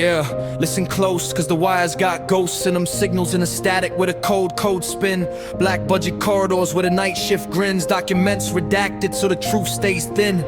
Yeah, listen close, cause the wires got ghosts in them. Signals in a static with a code spin. Black budget corridors where the night shift grins. Documents redacted so the truth stays thin.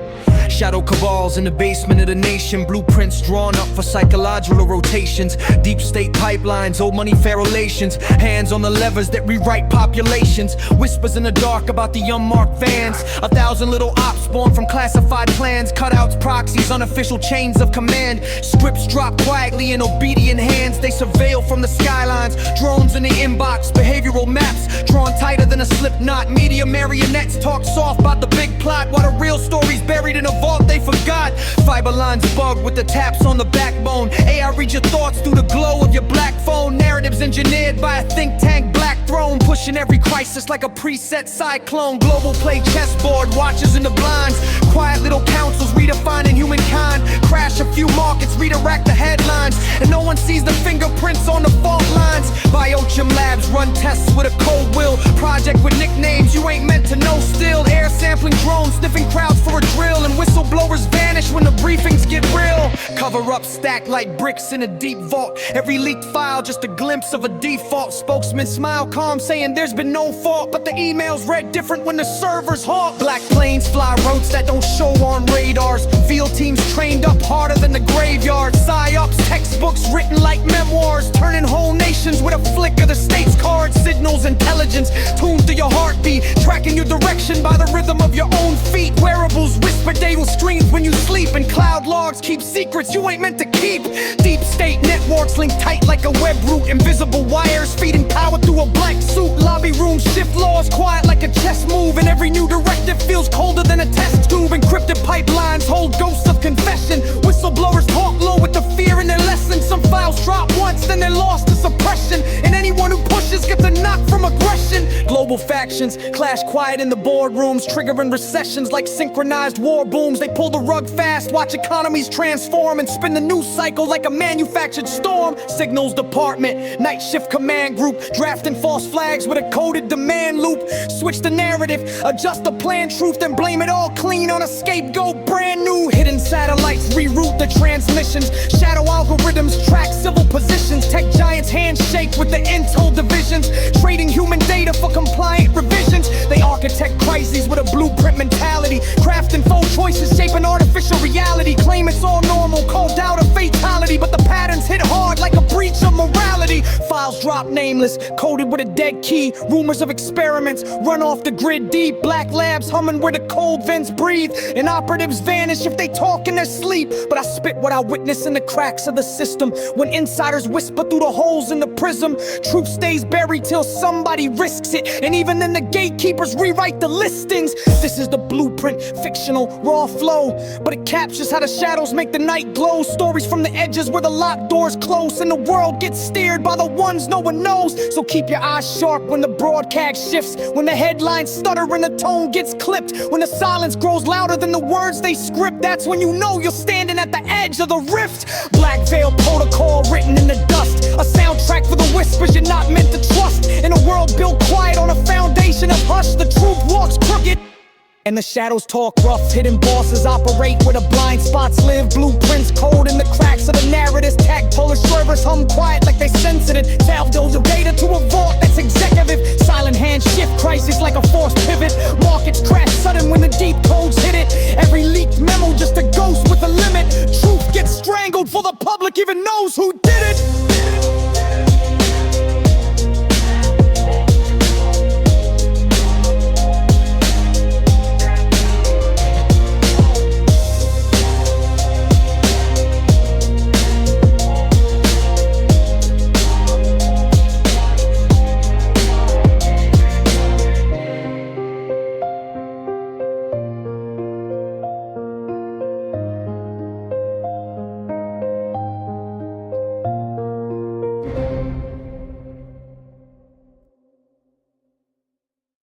Shadow cabals in the basement of the nation. Blueprints drawn up for psychological rotations. Deep state pipelines, old money pharaoh relations. Hands on the levers that rewrite populations. Whispers in the dark about the unmarked vans. 1,000 little ops born from classified plans. Cutouts, proxies, unofficial chains of command. Scripts drop quietly in obedient hands. They surveil from the skylines. Drones in the inbox, behavioral maps drawn tighter than a slip knot. Media marionettes talk soft about the big plot, while the real story's buried in a vault they forgot. Fiber lines bugged with the taps on the backbone. AI read your thoughts through the glow of your black phone. Narratives engineered by a think tank, black throne, pushing every crisis like a preset cyclone. Global play chessboard, watchers in the blinds. Quiet little councils redefining humankind. Crash a few markets, redirect the headlines, and no one sees the fingerprints on the fault lines. Biochim labs run tests with a cold will. Project with nicknames you ain't meant to know still. Air sampling drones, sniffing crowds for a drill. And whistleblowers vanish when the briefings get real. Cover up stacked like bricks in a deep vault. Every leaked file just a glimpse of a default. Spokesman smile calm saying there's been no fault, but the emails read different when the servers halt. Black planes fly routes that don't show on radars. Field teams trained up harder than the graveyard. Psyops textbooks written like memoirs, turning whole nations with a flick of the state's card. Signals intelligence tuned to your heartbeat, tracking your direction by the rhythm of your own feet. Wearables whisper data streams when you sleep, and cloud logs keep secrets you ain't meant to keep. Deep state networks link tight like a web route. Invisible wires feeding power through a black suit. Lobby rooms shift laws quiet like a chess move, and every new directive feels colder than a test tube. Encrypted pipelines hold ghosts of confession. Whistleblowers talk low with the fear in their lessons. Some files drop once, then they're lost to suppression, and anyone who pushes gets a knock from aggression. Global factions clash quiet in the boardrooms, triggering recessions like synchronized war booms. They pull the rug fast, watch economies transform, and spin the news cycle like a manufactured storm. Signals department, night shift command group, drafting false flags with a coded demand loop. Switch the narrative, adjust the planned truth, then blame it all clean on a scapegoat. Brand new hidden satellites reroute the transmissions. Shadow algorithms track civil positions. Tech giants handshake with the intel divisions, trading human data for compliant revisions. They architect crises with a blueprint mentality, crafting faux choices, shaping artificial reality. Claim it's all normal, called out a fatality, but the patterns hit hard like a breach of morality. Files drop nameless, coded with a dead key. Rumors of experiments run off the grid deep. Black labs humming where the cold vents breathe, and operatives vanish if they talk in their sleep. But I spit what I witness in the cracks of the system, when insiders whisper through the holes in the prism. Truth stays buried till somebody risks it, and even then the gatekeepers rewrite the listings. This is the blueprint, fictional, raw flow, but it captures how the shadows make the night glow. Stories from the edges where the locked doors close, and the world gets steered by the ones no one knows. So keep your eyes sharp when the broadcast shifts, when the headlines stutter and the tone gets clipped, when the silence grows louder than the words they script. That's when you know you're standing at the edge of the rift. Black veil protocol written in the dust, a soundtrack for the whispers you're not meant to trust. In a world built quiet on a foundation of hush, the truth walks crooked and the shadows talk rough. Hidden bosses operate where the blind spots live. Blueprints code in the cracks of the narratives. Tactile servers hum quiet like they censored it. Salved the data to a vault that's executive